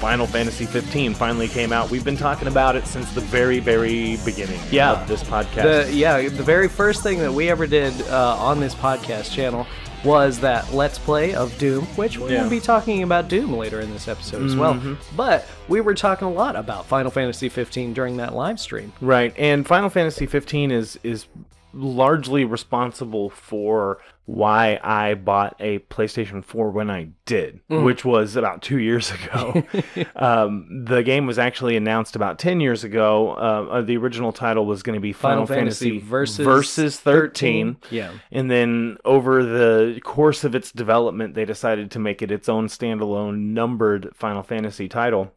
Final Fantasy 15 finally came out. We've been talking about it since the very, very beginning of this podcast. The very first thing that we ever did on this podcast channel was that Let's Play of Doom, which we're going to be talking about Doom later in this episode as well. But we were talking a lot about Final Fantasy 15 during that live stream. Right, and Final Fantasy 15 is largely responsible for why I bought a PlayStation 4 when I did, which was about 2 years ago. The game was actually announced about 10 years ago. The original title was going to be Final Fantasy versus 13. Yeah. And then over the course of its development, they decided to make it its own standalone numbered Final Fantasy title.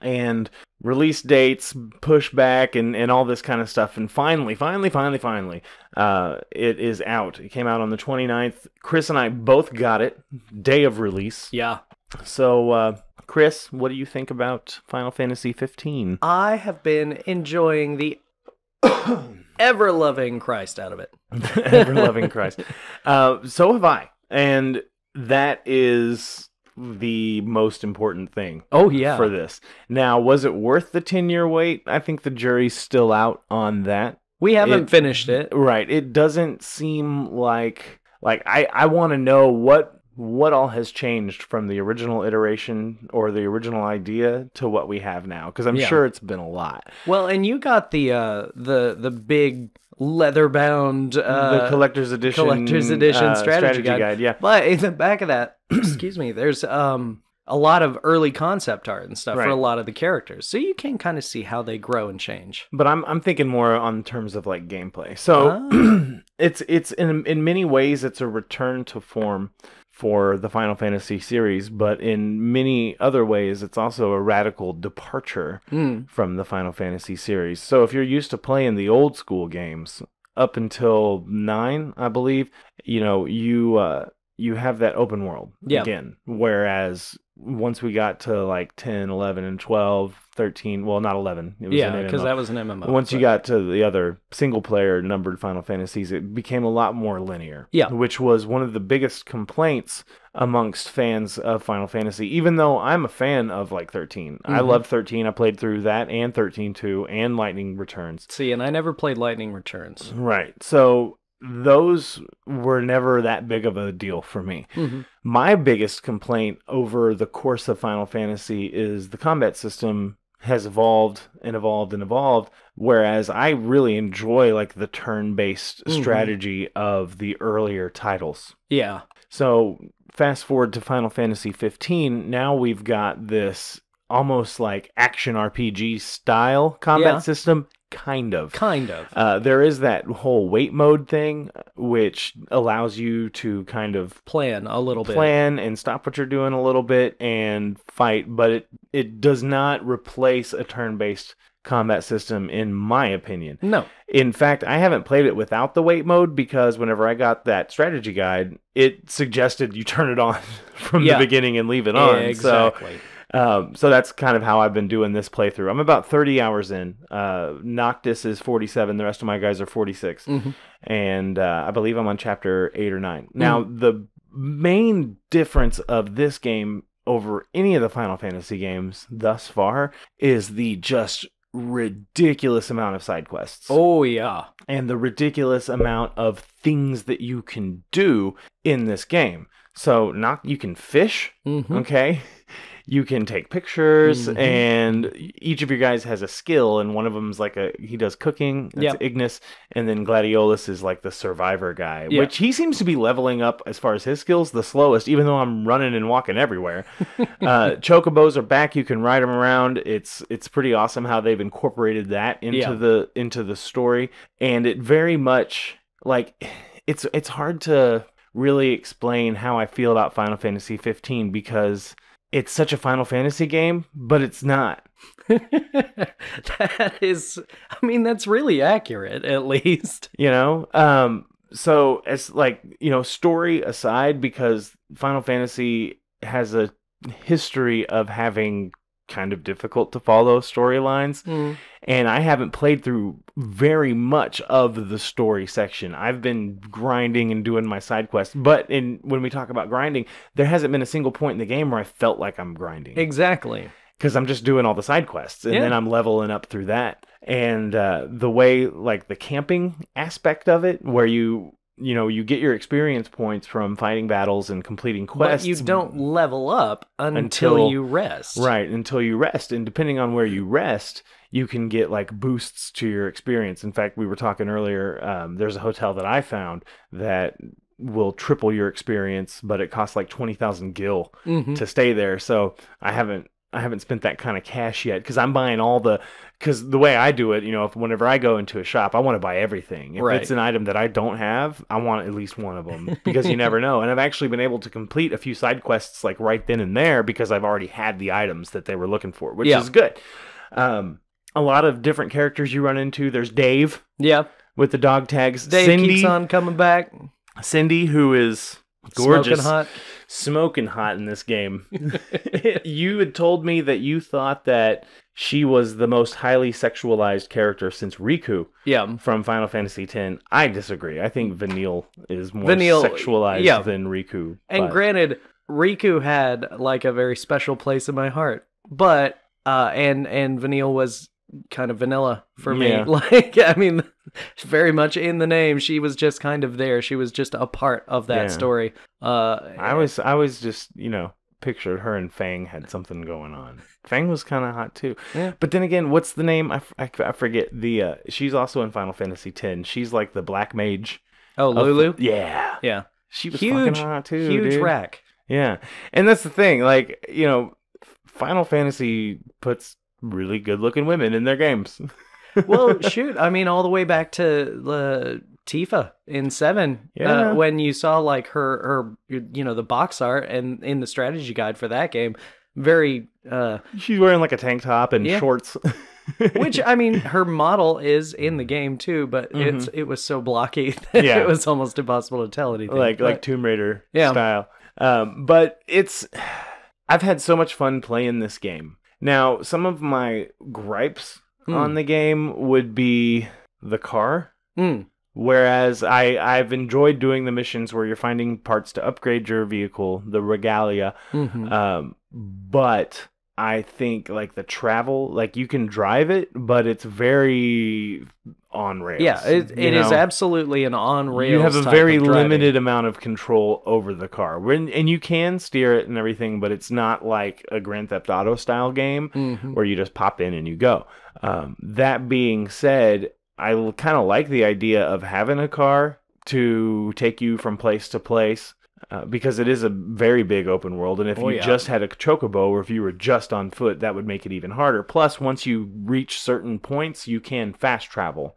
And release dates, pushback, and all this kind of stuff. And finally, it is out. It came out on the 29th. Chris and I both got it, day of release. Yeah. So, Chris, what do you think about Final Fantasy 15? I have been enjoying the ever-loving Christ out of it. Ever-loving Christ. So have I. And that is the most important thing for this. Now, was it worth the 10-year wait? I think the jury's still out on that. We haven't finished it. Right. It doesn't seem like I want to know what all has changed from the original iteration or the original idea to what we have now, because I'm sure it's been a lot. Well, and you got the big leather-bound the collector's edition strategy guide. Yeah. But in the back of that, excuse me, there's a lot of early concept art and stuff for a lot of the characters, so you can kind of see how they grow and change. But I'm thinking more on terms of like gameplay. So it's in many ways it's a return to form for the Final Fantasy series, but in many other ways it's also a radical departure from the Final Fantasy series. So if you're used to playing the old school games up until 9, I believe, you have that open world again, whereas once we got to like 10, 11, and 12, 13, well, not 11. It was because that was an MMO. Once you got to the other single-player numbered Final Fantasies, it became a lot more linear, which was one of the biggest complaints amongst fans of Final Fantasy, even though I'm a fan of like 13. I loved 13. I played through that and 13-2 and Lightning Returns. See, and I never played Lightning Returns. Right. So those were never that big of a deal for me. My biggest complaint over the course of Final Fantasy is the combat system has evolved and evolved and evolved, whereas I really enjoy like the turn-based strategy of the earlier titles. Yeah. So fast forward to Final Fantasy 15, now we've got this almost like action RPG style combat system. Kind of. There is that whole wait mode thing, which allows you to kind of plan a little bit. And stop what you're doing a little bit and fight, but it does not replace a turn-based combat system, in my opinion. No. In fact, I haven't played it without the wait mode, because whenever I got that strategy guide, it suggested you turn it on from the beginning and leave it on. Exactly. So that's kind of how I've been doing this playthrough. I'm about 30 hours in. Noctis is 47. The rest of my guys are 46. And I believe I'm on chapter 8 or 9. Now, the main difference of this game over any of the Final Fantasy games thus far is the just ridiculous amount of side quests. Oh, yeah. And the ridiculous amount of things that you can do in this game. So, you can fish, okay? You can take pictures, and each of your guys has a skill, and one of them's like he does cooking, that's Ignis, and then Gladiolus is like the survivor guy, which he seems to be leveling up as far as his skills the slowest, even though I'm running and walking everywhere. Chocobos are back, you can ride them around. It's pretty awesome how they've incorporated that into the story, and it very much, like, it's hard to really explain how I feel about Final Fantasy 15, because it's such a Final Fantasy game, but it's not. That's really accurate, at least. So as story aside, because Final Fantasy has a history of having kind of difficult to follow storylines. And I haven't played through very much of the story section. I've been grinding and doing my side quests. But when we talk about grinding, there hasn't been a single point in the game where I felt like I'm grinding. Exactly. Because I'm just doing all the side quests, and then I'm leveling up through that. And the way, like, the camping aspect of it, where you get your experience points from fighting battles and completing quests. But you don't level up until you rest. Right, until you rest. And depending on where you rest, you can get, like, boosts to your experience. In fact, we were talking earlier, there's a hotel that I found that will triple your experience, but it costs like 20,000 gil to stay there. So I haven't spent that kind of cash yet, because I'm buying because the way I do it, whenever I go into a shop, I want to buy everything. If it's an item that I don't have, I want at least one of them, because you never know. And I've actually been able to complete a few side quests like right then and there, because I've already had the items that they were looking for, which is good. A lot of different characters you run into. There's Dave. Yeah. With the dog tags. Dave Cindy keeps on coming back. Cindy, who is gorgeous. Smoking hot in this game. You had told me that you thought that she was the most highly sexualized character since Riku from Final Fantasy X. I disagree. I think Vanille is more sexualized than Riku. And granted, Riku had like a very special place in my heart, but and Vanille was kind of vanilla for me. Like, I mean, very much in the name. She was just kind of there. She was just a part of that story. I was just, pictured her and Fang had something going on. Fang was kind of hot too. Yeah. But then again, what's the name? I forget. She's also in Final Fantasy X. She's like the black mage. Oh, Lulu? Yeah. Yeah. She was fucking hot too, huge rack. Yeah. And that's the thing. Like, Final Fantasy puts really good-looking women in their games. Well, shoot. I mean, all the way back to Tifa in 7. Yeah. When you saw, like, her the box art and in the strategy guide for that game, very... She's wearing, like, a tank top and shorts. Which, I mean, her model is in the game, too, but it was so blocky that it was almost impossible to tell anything. Like Tomb Raider style. But I've had so much fun playing this game. Now, some of my gripes on the game would be the car. Whereas I've enjoyed doing the missions where you're finding parts to upgrade your vehicle, the regalia. But I think, like, the travel, like, you can drive it, but it's very on rails. Yeah, it is absolutely an on rails. You have a very limited amount of control over the car, and you can steer it and everything, but it's not like a Grand Theft Auto style game where you just pop in and you go. That being said, I kind of like the idea of having a car to take you from place to place. Because it is a very big open world, and if you just had a chocobo, or if you were just on foot, that would make it even harder. Plus, once you reach certain points, you can fast travel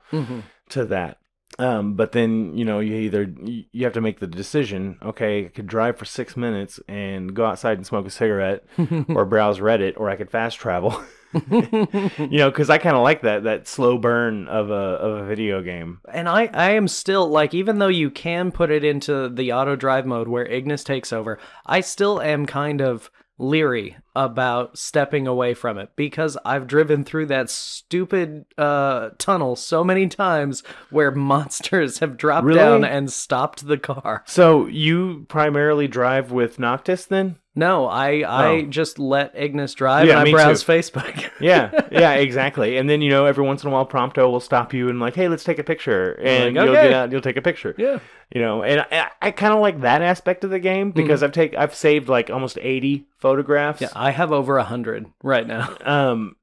to that. But then, you have to make the decision, okay, I could drive for 6 minutes and go outside and smoke a cigarette or browse Reddit, or I could fast travel. Because I kind of like that slow burn of a video game. And I am still, like, even though you can put it into the auto drive mode where Ignis takes over, I still am kind of leery about stepping away from it, because I've driven through that stupid tunnel so many times where monsters have dropped down and stopped the car. So you primarily drive with Noctis then? No, I just let Ignis drive and I browse Facebook. yeah, exactly. And then, every once in a while, Prompto will stop you and like, hey, let's take a picture. And you'll get out and you'll take a picture. Yeah. And I kind of like that aspect of the game, because I've saved like almost 80 photographs. Yeah, I have over 100 right now.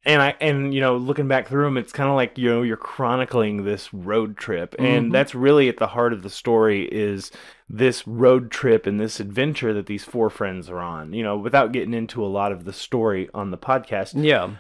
And looking back through them, it's kind of like, you're chronicling this road trip. And that's really at the heart of the story, is this road trip and this adventure that these 4 friends are on. Without getting into a lot of the story on the podcast. Yeah.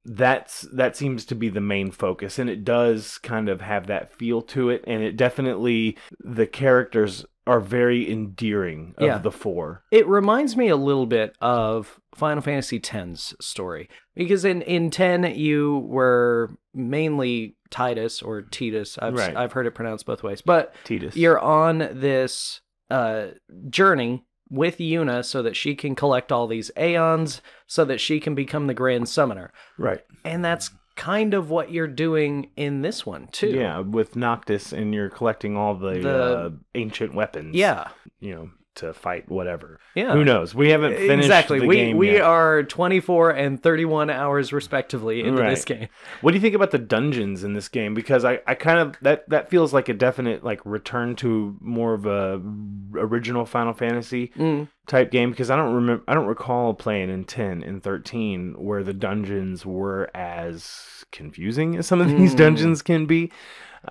That seems to be the main focus, and it does kind of have that feel to it, and it definitely, the characters are very endearing of the 4. It reminds me a little bit of Final Fantasy X's story, because in 10 you were mainly Titus or Titus. I've heard it pronounced both ways, but Titus. You're on this journey with Yuna so that she can collect all these Aeons so that she can become the Grand Summoner. Right. And that's kind of what you're doing in this one, too. Yeah, with Noctis, and you're collecting all the ancient weapons. Yeah. You know, to fight whatever. Yeah. Who knows? We haven't finished the game We yet. are 24 and 31 hours respectively into this game. What do you think about the dungeons in this game? Because I kind of that feels like a definite like return to more of a original Final Fantasy type game, because I don't recall playing in 10 and 13 where the dungeons were as confusing as some of these dungeons can be.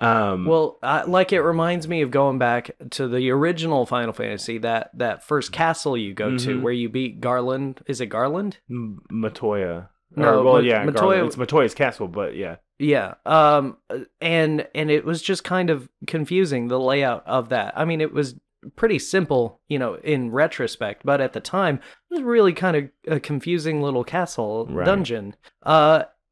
Well, like it reminds me of going back to the original Final Fantasy, that first castle you go to where you beat Garland. Is it Garland? Matoya. No, Matoya. Matoya. It's Matoya's castle, but yeah. Yeah. And it was just kind of confusing, the layout of that. I mean, it was pretty simple, you know, in retrospect, but at the time, it was really kind of a confusing little castle dungeon.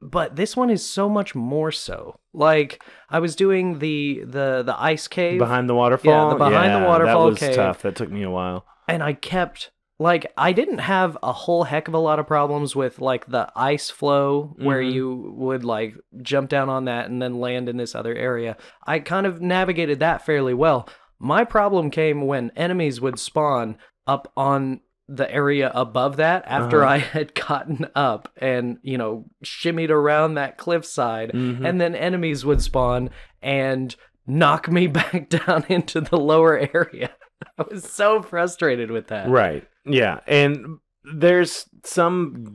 But this one is so much more so. Like, I was doing the ice cave. Behind the waterfall? Yeah, the behind the waterfall cave. That was tough. That took me a while. And I kept, like, I didn't have a whole heck of a lot of problems with, like, the ice flow where you would, like, jump down on that and then land in this other area. I kind of navigated that fairly well. My problem came when enemies would spawn up on the area above that after I had gotten up and, you know, shimmied around that cliffside, and then enemies would spawn and knock me back down into the lower area. I was so frustrated with that. Right. Yeah. And there's some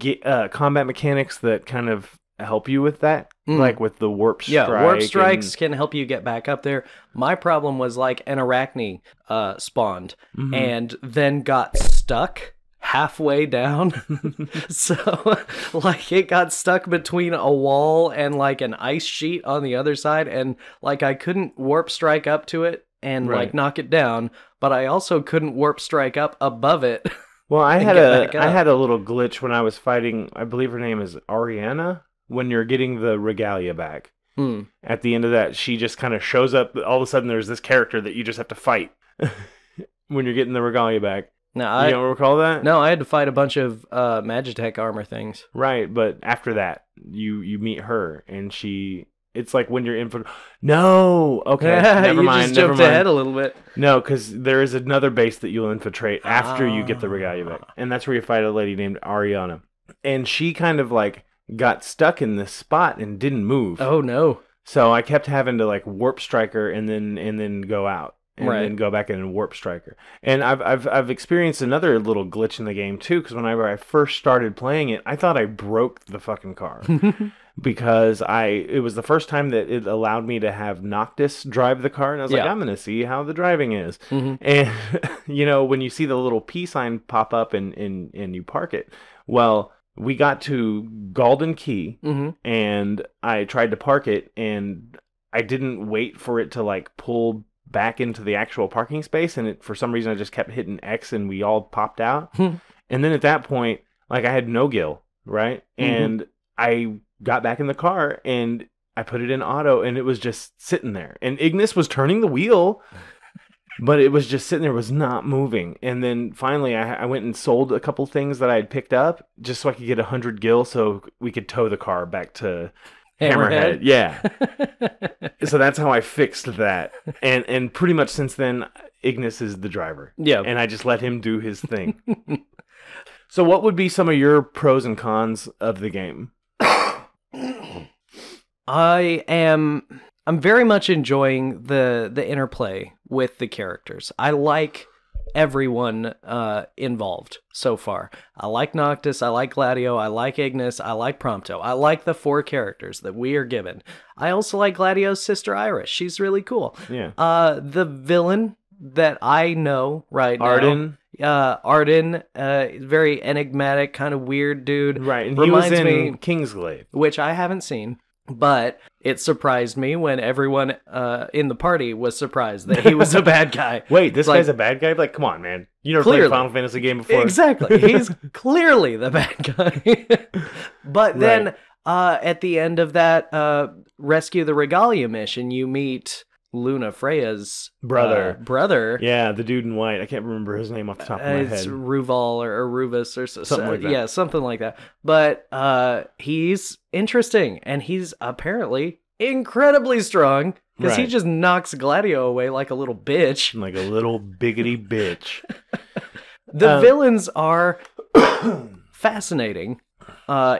combat mechanics that kind of help you with that, like with the warp strike. Yeah, warp strikes can help you get back up there. My problem was like an arachne spawned and then got stuck halfway down. So like it got stuck between a wall and like an ice sheet on the other side, and like I couldn't warp strike up to it and like knock it down, but I also couldn't warp strike up above it. Well, I had a little glitch when I was fighting, I believe her name is Ariana, when you're getting the regalia back. At the end of that, she just kind of shows up. All of a sudden, there's this character that you just have to fight when you're getting the regalia back. No, you don't recall that? No, I had to fight a bunch of Magitech armor things. Right, but after that, you meet her, and it's like when you're in for... No! Okay, never mind. You just jumped ahead a little bit. No, because there is another base that you'll infiltrate after you get the regalia back. And that's where you fight a lady named Ariana. And she kind of like got stuck in this spot and didn't move. Oh, no. So I kept having to like warp strike her and then go out. And then go back in and warp striker. And I've experienced another little glitch in the game too, because whenever I first started playing it, I thought I broke the fucking car. Because it was the first time that it allowed me to have Noctis drive the car, and I was like, I'm gonna see how the driving is. And you know, when you see the little P sign pop up and you park it, well, we got to Golden Key and I tried to park it, and I didn't wait for it to like pull back into the actual parking space, and for some reason I just kept hitting X and we all popped out. And then at that point, like, I had no gill, right? And I got back in the car and I put it in auto, and it was just sitting there, and Ignis was turning the wheel, but it was just sitting there, was not moving. And then finally I went and sold a couple things that I had picked up just so I could get 100 gil so we could tow the car back to Hammerhead. Yeah. So that's how I fixed that. And pretty much since then, Ignis is the driver. Yeah. And I just let him do his thing. So what would be some of your pros and cons of the game? I'm very much enjoying the interplay with the characters. I like everyone involved so far. I like Noctis, I like Gladio, I like Ignis, I like Prompto. I like the 4 characters that we are given. I also like Gladio's sister Iris. She's really cool. Yeah. The villain that I know right Arden. now. Arden, very enigmatic, kind of weird dude. Right, and he was in Kingsglaive, which I haven't seen. But it surprised me when everyone in the party was surprised that he was a bad guy. Wait, this guy's a bad guy? Like, come on, man. You never played a Final Fantasy game before. Exactly. He's clearly the bad guy. But then at the end of that Rescue the Regalia mission, you meet Luna Freya's brother. Yeah, the dude in white. I can't remember his name off the top of my head. It's Ruval or Ruvus or something like that. Yeah, something like that. But he's interesting, and he's apparently incredibly strong because he just knocks Gladio away like a little bitch. Like a little biggity bitch. The villains are fascinating,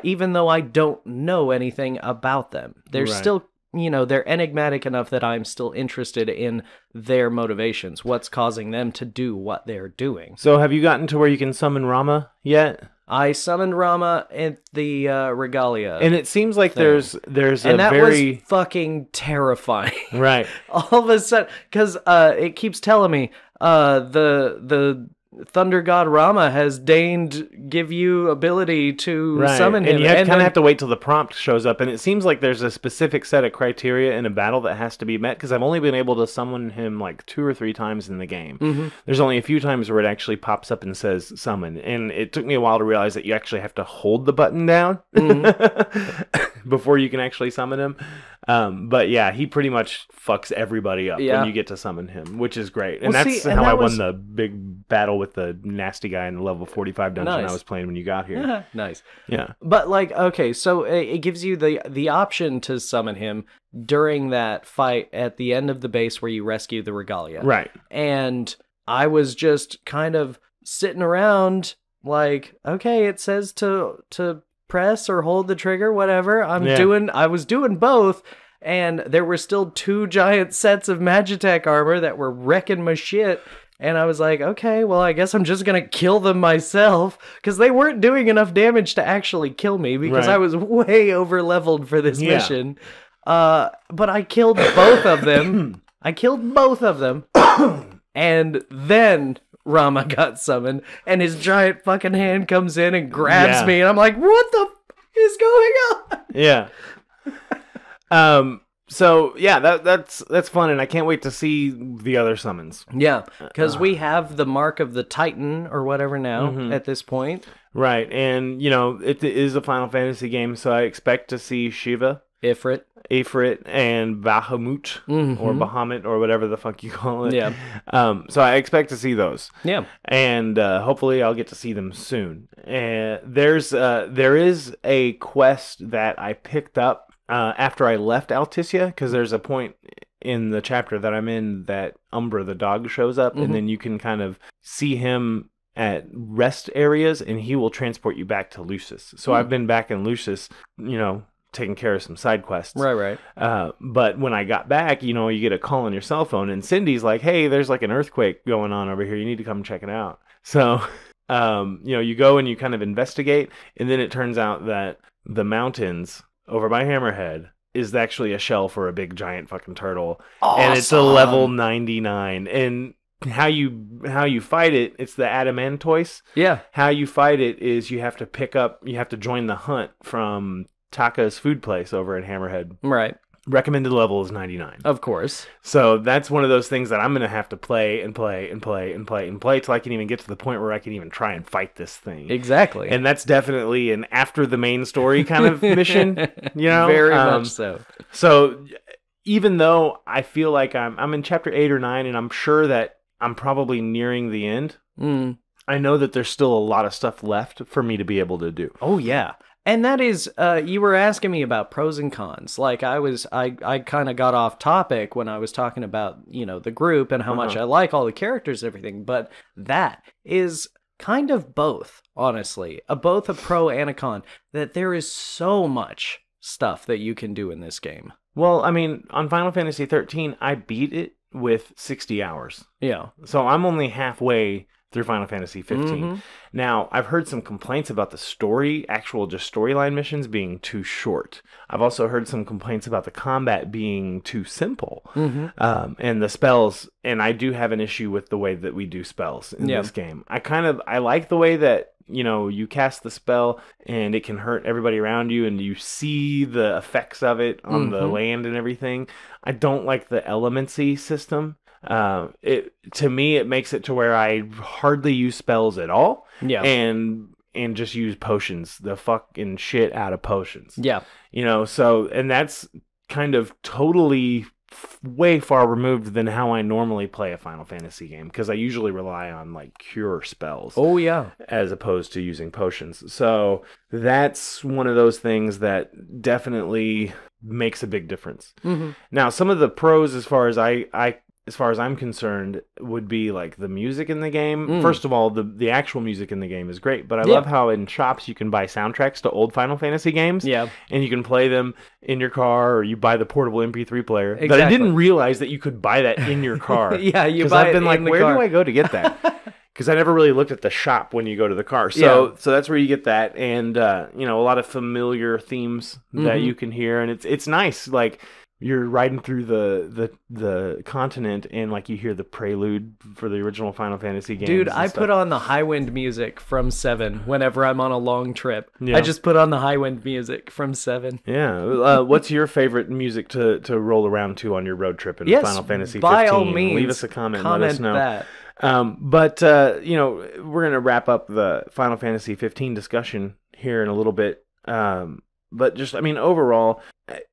even though I don't know anything about them. They're still, they're enigmatic enough that I'm still interested in their motivations, what's causing them to do what they're doing. So have you gotten to where you can summon Rama yet? I summoned Rama at the Regalia. And it seems like there's and that was fucking terrifying. Right. All of a sudden, because it keeps telling me the Thunder God Rama has deigned give you ability to summon him. And you kind of have to wait till the prompt shows up. And it seems like there's a specific set of criteria in a battle that has to be met, because I've only been able to summon him like 2 or 3 times in the game. Mm-hmm. There's only a few times where it actually pops up and says summon. And it took me a while to realize that you actually have to hold the button down before you can actually summon him. But yeah, he pretty much fucks everybody up when you get to summon him, which is great. And that's how I won the big battle with the nasty guy in the level 45 dungeon I was playing when you got here. Nice. Yeah. But okay, so it gives you the option to summon him during that fight at the end of the base where you rescue the Regalia. Right. And I was just kind of sitting around like, okay, it says to press or hold the trigger, whatever. I was doing both, and there were still 2 giant sets of Magitech armor that were wrecking my shit. And I was like, okay, well, I guess I'm just gonna kill them myself, because they weren't doing enough damage to actually kill me, because I was way over leveled for this mission. But I killed both of them. And then Rama got summoned, and his giant fucking hand comes in and grabs me, and I'm like, what the is going on? Yeah. So yeah, that's fun, and I can't wait to see the other summons. Yeah, because we have the mark of the Titan or whatever now at this point. Right, and it is a Final Fantasy game, so I expect to see Shiva, Ifrit, and Bahamut, or Bahamut, or whatever the fuck you call it. Yeah. So I expect to see those. Yeah. And hopefully I'll get to see them soon. There is a quest that I picked up after I left Alticia, because there's a point in the chapter that I'm in that Umbra the dog shows up, and then you can kind of see him at rest areas, and he will transport you back to Lucis. So I've been back in Lucis, taking care of some side quests. Right. But when I got back, you get a call on your cell phone, and Cindy's like, hey, there's like an earthquake going on over here. You need to come check it out. So, you go and you kind of investigate, and then it turns out that the mountains over by Hammerhead is actually a shell for a big giant fucking turtle. Awesome. And it's a level 99. And how you fight it, it's the Adamantoise. Yeah. How you fight it is you have to join the hunt from Taka's food place over at Hammerhead. Right. Recommended level is 99. Of course. So that's one of those things that I'm going to have to play till I can even get to the point where I can even try and fight this thing. Exactly. And that's definitely an after the main story kind of mission, Very much so. So even though I feel like I'm in chapter 8 or 9, and I'm sure that I'm probably nearing the end, I know that there's still a lot of stuff left for me to be able to do. Oh, yeah. And that is, you were asking me about pros and cons. Like I kind of got off topic when I was talking about, the group and how much I like all the characters and everything. But that is kind of both, honestly. Both a pro and a con. That there is so much stuff that you can do in this game. Well, I mean, on Final Fantasy 13, I beat it with 60 hours. Yeah. So I'm only halfway through Final Fantasy 15. Now, I've heard some complaints about the just storyline missions being too short. I've also heard some complaints about the combat being too simple. And the spells, and I do have an issue with the way that we do spells in this game. I like the way that, you cast the spell and it can hurt everybody around you and you see the effects of it on the land and everything. I don't like the elemency system. To me, it makes it to where I hardly use spells at all. Yeah. And just use potions, the fucking shit out of potions. Yeah. So, and that's kind of totally way far removed than how I normally play a Final Fantasy game, because I usually rely on like cure spells. Oh yeah. As opposed to using potions. So that's one of those things that definitely makes a big difference. Mm-hmm. Now, some of the pros, as far as I'm concerned, would be like the music in the game. First of all, the actual music in the game is great, but I love how in shops you can buy soundtracks to old Final Fantasy games. Yeah. And you can play them in your car, or you buy the portable MP3 player. Exactly. But I didn't realize that you could buy that in your car. Yeah, you buy it in the car. Where do I go to get that? Because I never really looked at the shop when you go to the car. So that's where you get that. And, a lot of familiar themes that you can hear. And it's nice. Like, you're riding through the continent, and like you hear the prelude for the original Final Fantasy games. Dude, I put on the Highwind music from 7 whenever I'm on a long trip. Yeah. I just put on the Highwind music from 7. Yeah. What's your favorite music to roll around to on your road trip in Final Fantasy 15? By all means, leave us a comment and let us know. That. We're going to wrap up the Final Fantasy 15 discussion here in a little bit. But just, overall,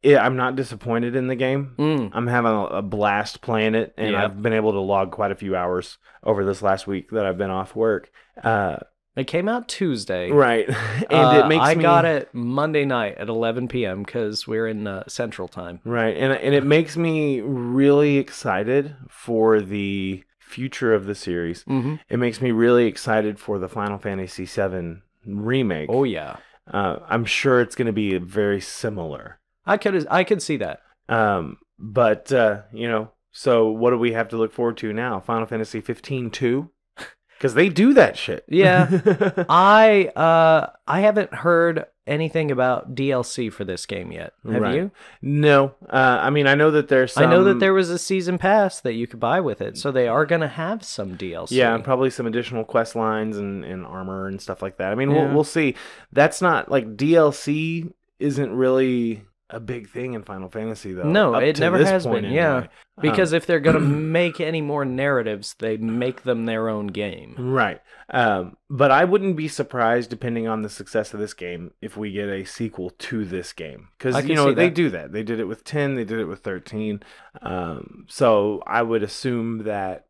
I'm not disappointed in the game. I'm having a blast playing it, and I've been able to log quite a few hours over this last week that I've been off work. It came out Tuesday. Right. And it makes I got it Monday night at 11 p.m. because we're in Central Time. Right. And it makes me really excited for the future of the series. Mm-hmm. It makes me really excited for the Final Fantasy VII remake. Oh, yeah. I'm sure it's going to be very similar. I could see that. So what do we have to look forward to now? Final Fantasy 15 2? Because they do that shit. Yeah. I haven't heard anything about DLC for this game yet. Have you? No. I know that there's some... I know that there was a season pass that you could buy with it, so they are going to have some DLC. Yeah, and probably some additional quest lines and armor and stuff like that. We'll see. That's not... Like, DLC isn't really a big thing in Final Fantasy, though. No, it never has been, yeah. Because if they're going to make any more narratives, they make them their own game. Right. But I wouldn't be surprised, depending on the success of this game, if we get a sequel to this game. Because, they do that. They did it with 10, they did it with 13. So I would assume that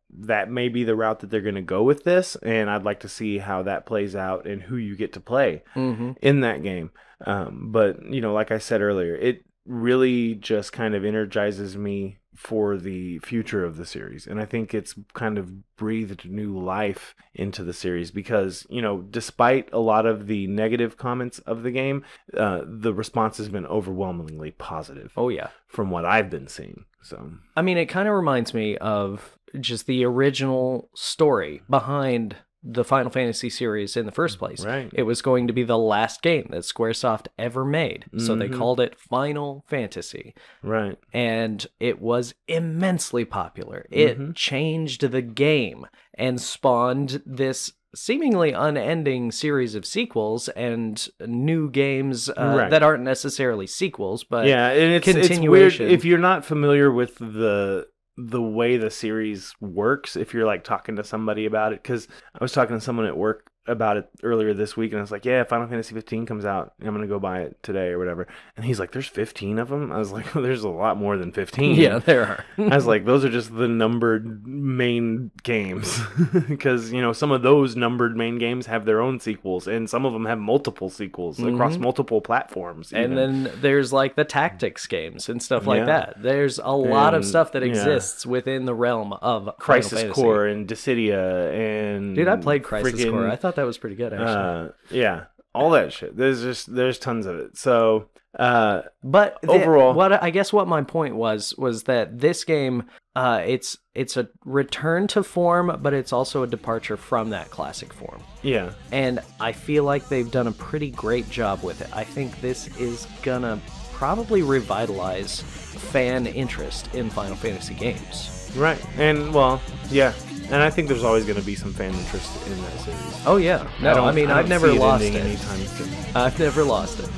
may be the route that they're going to go with this, and I'd like to see how that plays out and who you get to play in that game. But, like I said earlier, it really just kind of energizes me for the future of the series. And I think it's kind of breathed new life into the series because, despite a lot of the negative comments of the game, the response has been overwhelmingly positive. Oh, yeah. From what I've been seeing. So, it kind of reminds me of just the original story behind the Final Fantasy series in the first place. Right. It was going to be the last game that Squaresoft ever made. So they called it Final Fantasy. Right. And it was immensely popular. It changed the game and spawned this seemingly unending series of sequels and new games that aren't necessarily sequels, but and it's weird if you're not familiar with the way the series works, if you're like talking to somebody about it, because I was talking to someone at work about it earlier this week, and I was like, yeah, Final Fantasy 15 comes out, I'm gonna go buy it today or whatever. And he's like, there's 15 of them? I was like, well, there's a lot more than 15. Yeah, there are. I was like, those are just the numbered main games, because some of those numbered main games have their own sequels, and some of them have multiple sequels across multiple platforms even. And then there's like the tactics games and stuff like that. There's a lot of stuff that exists within the realm of Crisis Core and Dissidia and... Dude, I played Crisis Core. I thought that was pretty good, actually. All that shit. There's tons of it. So, but overall, what my point was that this game, it's a return to form, but it's also a departure from that classic form. Yeah. And I feel like they've done a pretty great job with it. I think this is gonna probably revitalize fan interest in Final Fantasy games. Right. And, well, yeah. And I think there's always going to be some fan interest in that series. Oh, yeah. No, I've never lost it. Anytime soon. I've never lost it.